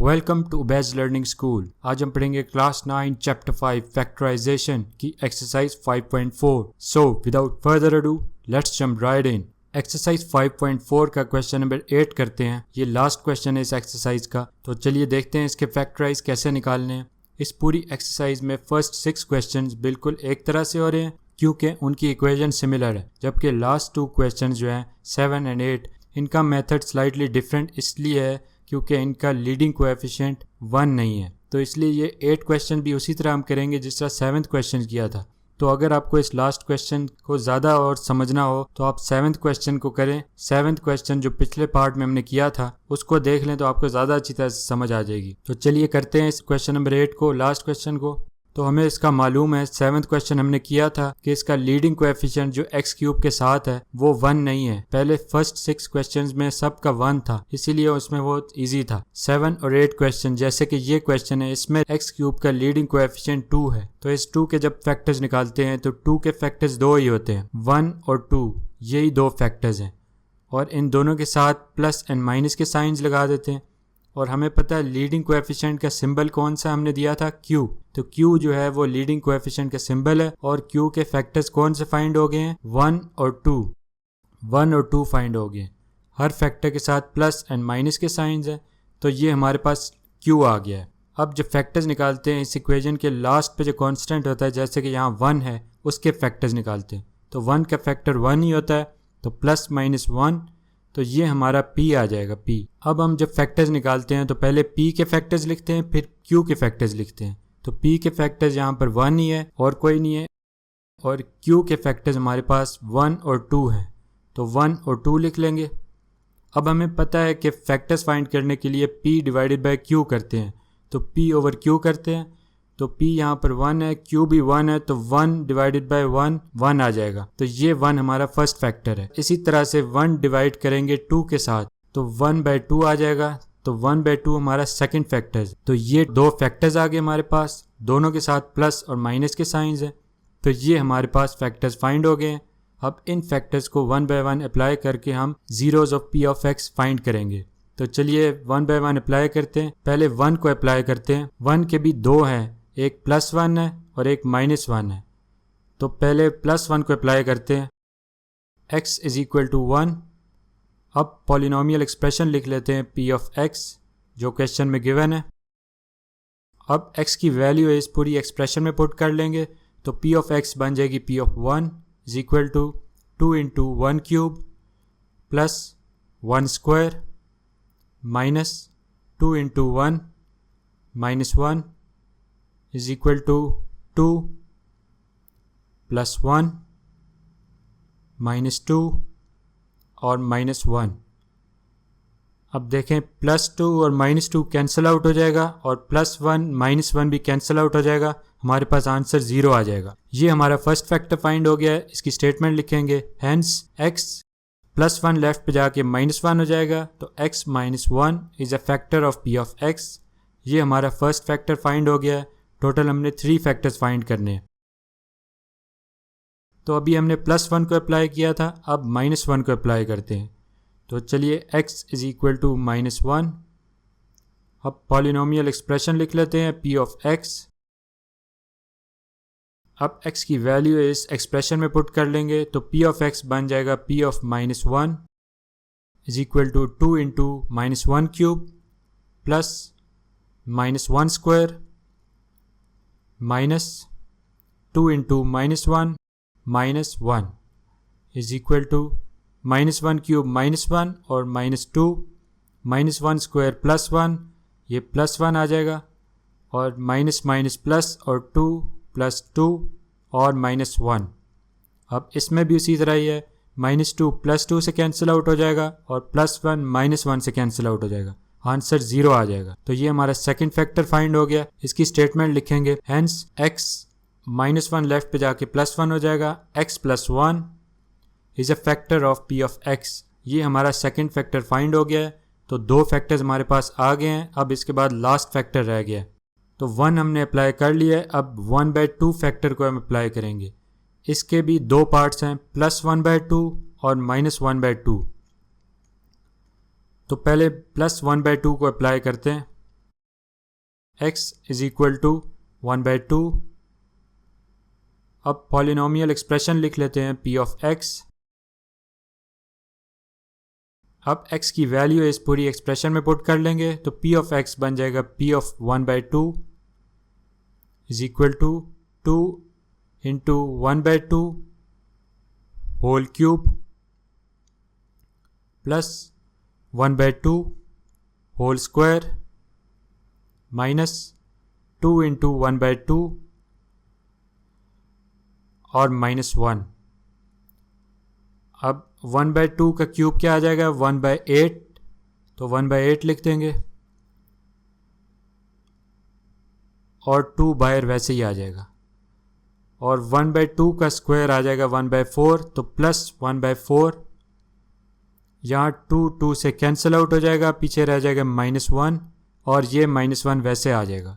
Welcome to उबैज learning school. आज हम पढ़ेंगे क्लास 9 चैप्टर 5 फैक्टराइजेशन की exercise 5.4। So without further ado let's jump right in. Exercise 5.4 का क्वेश्चन नंबर 8 करते हैं। ये लास्ट क्वेश्चन है इस एक्सरसाइज का, तो चलिए देखते हैं इसके फैक्टराइज कैसे निकालने हैं। इस पूरी एक्सरसाइज में फर्स्ट 6 क्वेश्चन बिल्कुल एक तरह से हो रहे हैं क्योंकि उनकी इक्वेशन सिमिलर है, जबकि लास्ट 2 क्वेश्चन जो हैं 7 एंड 8 इनका मेथड स्लाइटली डिफरेंट इसलिए है क्योंकि इनका लीडिंग कोएफिशिएंट 1 नहीं है। तो इसलिए ये 8 क्वेश्चन भी उसी तरह हम करेंगे जिस तरह 7th क्वेश्चन किया था। तो अगर आपको इस लास्ट क्वेश्चन को ज़्यादा और समझना हो तो आप 7th क्वेश्चन को करें। 7th क्वेश्चन जो पिछले पार्ट में हमने किया था उसको देख लें तो आपको ज़्यादा अच्छी तरह से समझ आ जाएगी। तो चलिए करते हैं इस क्वेश्चन नंबर 8 को, लास्ट क्वेश्चन को। तो हमें इसका मालूम है 7th क्वेश्चन हमने किया था कि इसका लीडिंग कोएफिशिएंट जो x क्यूब के साथ है वो 1 नहीं है। पहले फर्स्ट 6 क्वेश्चंस में सबका 1 था, इसीलिए उसमें बहुत इजी था। 7 और 8 क्वेश्चन जैसे कि ये क्वेश्चन है, इसमें x क्यूब का लीडिंग कोएफिशिएंट 2 है। तो इस 2 के जब फैक्टर्स निकालते हैं तो 2 के फैक्टर्स 2 ही होते हैं, 1 और 2, यही 2 फैक्टर्स हैं। और इन दोनों के साथ प्लस एंड माइनस के साइंस लगा देते हैं। और हमें पता है लीडिंग कोएफिशिएंट का सिंबल कौन सा हमने दिया था, Q। तो Q जो है वो लीडिंग कोएफिशिएंट का सिंबल है। और Q के फैक्टर्स कौन से फाइंड हो गए हैं, 1 और 2। 1 और 2 फाइंड हो गए। हर फैक्टर के साथ प्लस एंड माइनस के साइंस है, तो ये हमारे पास Q आ गया है। अब जब फैक्टर्स निकालते हैं इस इक्वेशन के लास्ट पे जो कांस्टेंट होता है, जैसे कि यहाँ 1 है, उसके फैक्टर्स निकालते हैं। तो 1 का फैक्टर 1 ही होता है, तो प्लस माइनस 1, तो ये हमारा P आ जाएगा P। अब हम जब फैक्टर्स निकालते हैं तो पहले P के फैक्टर्स लिखते हैं, फिर Q के फैक्टर्स लिखते हैं। तो P के फैक्टर्स यहाँ पर 1 ही है और कोई नहीं है, और Q के फैक्टर्स हमारे पास 1 और 2 हैं, तो 1 और 2 लिख लेंगे। अब हमें पता है कि फैक्टर्स फाइंड करने के लिए P डिवाइडेड बाय Q करते हैं, तो P ओवर Q करते हैं। तो P यहाँ पर 1 है, Q भी 1 है, तो 1 डिवाइडेड बाय 1 1 आ जाएगा। तो ये 1 हमारा फर्स्ट फैक्टर है। इसी तरह से 1 डिवाइड करेंगे 2 के साथ, तो 1 बाय 2 आ जाएगा। तो 1 बाय 2 हमारा सेकंड फैक्टर है। तो ये 2 फैक्टर्स आ गए हमारे पास, दोनों के साथ प्लस और माइनस के साइंस है। तो ये हमारे पास फैक्टर्स फाइंड हो गए हैं। अब इन फैक्टर्स को 1 बाय 1 अप्लाई करके हम zeros of P of X find करेंगे। तो चलिए 1 बाय 1 अप्लाई करते हैं। पहले 1 को अप्लाई करते हैं। 1 के भी 2 हैं, एक प्लस 1 है और एक माइनस 1 है। तो पहले प्लस 1 को अप्लाई करते हैं, x इज इक्वल टू 1। अब पॉलिनोमियल एक्सप्रेशन लिख लेते हैं P ऑफ x जो क्वेश्चन में गिवन है। अब x की वैल्यू इस पूरी एक्सप्रेशन में पुट कर लेंगे, तो P ऑफ x बन जाएगी P of 1 is equal to 2 into 1 cube plus 1 square minus 2 into 1 minus 1 is equal to 2 plus 1 minus 2 और minus 1। अब देखें प्लस 2 और माइनस 2 कैंसिल आउट हो जाएगा और प्लस 1 माइनस 1 भी कैंसिल आउट हो जाएगा। हमारे पास आंसर 0 आ जाएगा। ये हमारा फर्स्ट फैक्टर फाइंड हो गया है। इसकी स्टेटमेंट लिखेंगे, हैंस x प्लस 1 लेफ्ट पे जाके माइनस 1 हो जाएगा, तो x minus 1 is a factor of P of x। ये हमारा फर्स्ट फैक्टर फाइंड हो गया है। टोटल हमने 3 फैक्टर्स फाइंड करने हैं। तो अभी हमने प्लस 1 को अप्लाई किया था, अब माइनस 1 को अप्लाई करते हैं। तो चलिए x is equal to minus 1। अब पॉलिनोमियल एक्सप्रेशन लिख लेते हैं P ऑफ x। अब x की वैल्यू इस एक्सप्रेशन में पुट कर लेंगे, तो P ऑफ x बन जाएगा P of minus 1 is equal to 2 into minus 1 cube plus minus 1 square minus 2 into minus 1 minus 1 is equal to minus 1 cube minus 1 और माइनस 2 माइनस 1 स्क्वायर प्लस 1, ये plus 1 आ जाएगा और minus minus plus और 2 plus 2 और minus 1। अब इसमें भी उसी तरह ही है, माइनस 2 प्लस 2 से कैंसिल आउट हो जाएगा और प्लस 1 माइनस 1 से कैंसिल आउट हो जाएगा, आंसर 0 आ जाएगा। तो ये हमारा सेकंड फैक्टर फाइंड हो गया। इसकी स्टेटमेंट लिखेंगे, हैंस x माइनस 1 लेफ्ट पे जाके प्लस 1 हो जाएगा, x plus 1 is a factor of P of x। ये हमारा सेकंड फैक्टर फाइंड हो गया है। तो 2 फैक्टर्स हमारे पास आ गए हैं। अब इसके बाद लास्ट फैक्टर रह गया, तो 1 हमने अप्लाई कर लिया है। अब 1 बाय 2 फैक्टर को हम अप्लाई करेंगे। इसके भी 2 पार्ट्स हैं, प्लस 1 बाय 2 और माइनस 1 बाय 2। तो पहले प्लस 1 बाय 2 को अप्लाई करते हैं। x is equal to 1/2। अब पॉलिनोमियल एक्सप्रेशन लिख लेते हैं p ऑफ x। अब x की वैल्यू इस पूरी एक्सप्रेशन में पुट कर लेंगे तो p ऑफ x बन जाएगा p of 1/2 is equal to 2 into 1/2 whole cube plus 1/2 whole square minus 2 into 1/2 और -1। अब 1/2 का क्यूब क्या आ जाएगा 1/8, तो 1/8 लिख देंगे और 2 बाहर वैसे ही आ जाएगा। और 1/2 का स्क्वायर आ जाएगा 1/4, तो प्लस 1/4। यहाँ 2 से कैंसिल आउट हो जाएगा, पीछे रह जाएगा -1 और ये -1 वैसे आ जाएगा।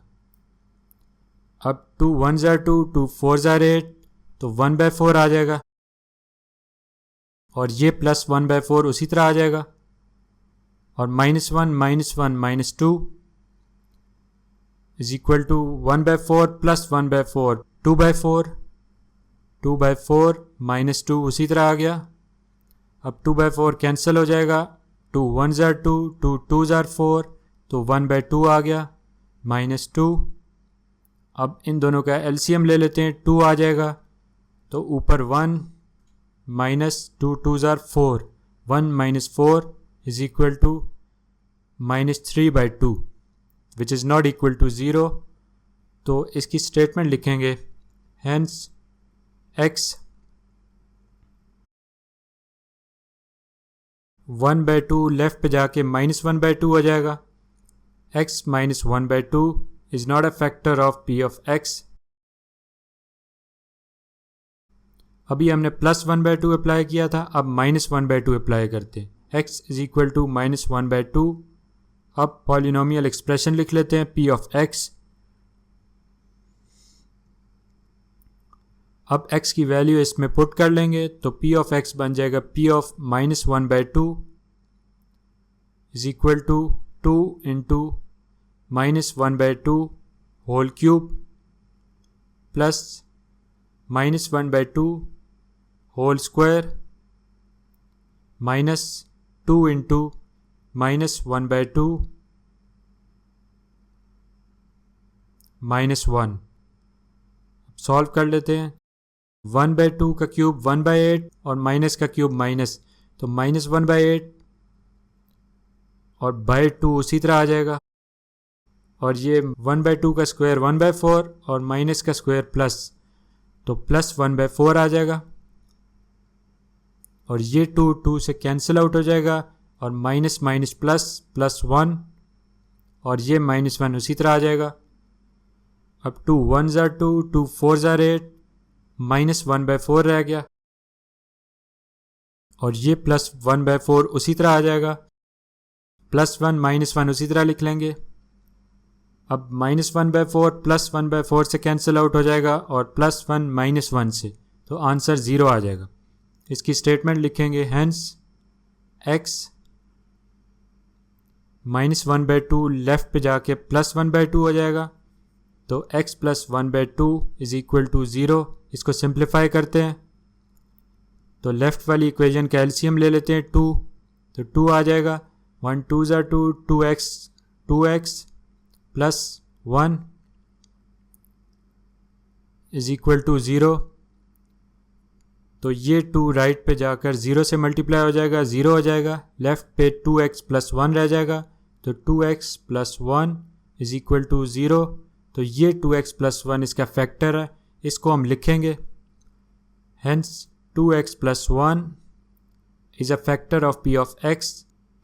अब 2 1s are 2, 2 4s are 8, तो 1/4 आ जाएगा और ये प्लस 1/4 उसी तरह आ जाएगा। और -1 -2 इज इक्वल टू 1/4 प्लस 1/4 2/4, 2/4 -2 उसी तरह आ गया। अब 2/4 कैंसिल हो जाएगा, 2 1s are 2, 2 2s are 4, तो 1/2 आ गया -2। अब इन दोनों का एलसीएम ले लेते हैं, 2 आ जाएगा, तो ऊपर 1 -2 2s are 4, 1 - 4 is equal to -3/2 which is not equal to 0। तो इसकी स्टेटमेंट लिखेंगे, हेंस x 1/2 लेफ्ट पे जाके -1/2 हो जाएगा। x - 1/2 is not a factor of p of x। अभी हमने प्लस 1/2 अप्लाई किया था, अब -1/2 अप्लाई करते हैं। x is equal to -1/2। अब पॉलिनोमियल एक्सप्रेशन लिख लेते हैं p ऑफ x। अब x की वैल्यू इसमें पुट कर लेंगे तो p ऑफ x बन जाएगा p of -1/2 is equal to 2 into -1/2 whole cube plus -1/2 whole square minus 2 into -1/2 -1। Solve कर लेते हैं। 1/2 का क्यूब 1/8 और माइनस का क्यूब माइनस, तो -1/8 और बाय 2 उसी तरह आ जाएगा। और ये 1/2 का स्क्वायर 1/4 और माइनस का स्क्वायर प्लस, तो प्लस 1/4 आ जाएगा। और ये 2 से कैंसिल आउट हो जाएगा और माइनस माइनस प्लस प्लस 1 और ये -1 उसी तरह आ जाएगा। अब 2 1s are 2, 2 4s are 8, -1/4 रह गया और ये प्लस 1/4 उसी तरह आ जाएगा। +1 -1 उसी तरह लिख लेंगे। अब -1/4 प्लस 1/4 से कैंसिल आउट हो जाएगा और +1 -1 से, तो आंसर 0 आ जाएगा। इसकी स्टेटमेंट लिखेंगे, हेंस x -1/2 लेफ्ट पे जाके +1/2 हो जाएगा, तो x + 1/2 इज इक्वल टू 0। इसको सिंप्लीफाई करते हैं तो लेफ्ट वाली इक्वेशन का एलसीएम ले लेते हैं 2, तो 2 आ जाएगा। 1 2s are 2, 2x plus 1 is equal to 0। तो ये 2 राइट पे जाकर 0 से मल्टीप्लाई हो जाएगा, 0 हो जाएगा। लेफ्ट पे 2x + 1 रह जाएगा, तो 2x + 1 इज इक्वल टू 0। तो ये 2x + 1 इसका फैक्टर है, इसको हम लिखेंगे, hence 2x + 1 is a factor of p of x।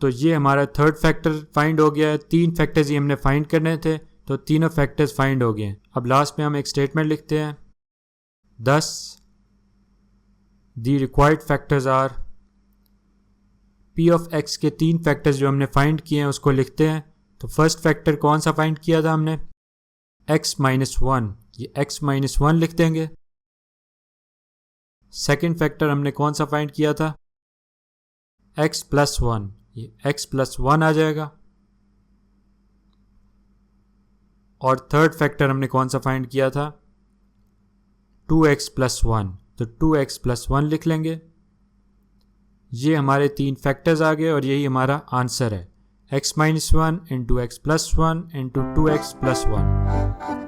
तो ये हमारा थर्ड फैक्टर फाइंड हो गया है। 3 फैक्टर्स ही हमने फाइंड करने थे, तो तीनों फैक्टर्स फाइंड हो गए हैं। अब लास्ट में हम एक स्टेटमेंट लिखते हैं, thus the required factors are, p of x के 3 फैक्टर्स जो हमने फाइंड किए हैं उसको लिखते हैं। तो फर्स्ट फैक्टर कौन सा फाइंड किया था हमने, x - 1, ये x - 1 लिख देंगे। सेकेंड फैक्टर हमने कौन सा फाइंड किया था, x + 1, ये x + 1 आ जाएगा। और थर्ड फैक्टर हमने कौन सा फाइंड किया था, 2x + 1, तो 2x + 1 लिख लेंगे। ये हमारे 3 फैक्टर्स आ गए और यही हमारा आंसर है, x - 1 × x + 1 × 2x + 1।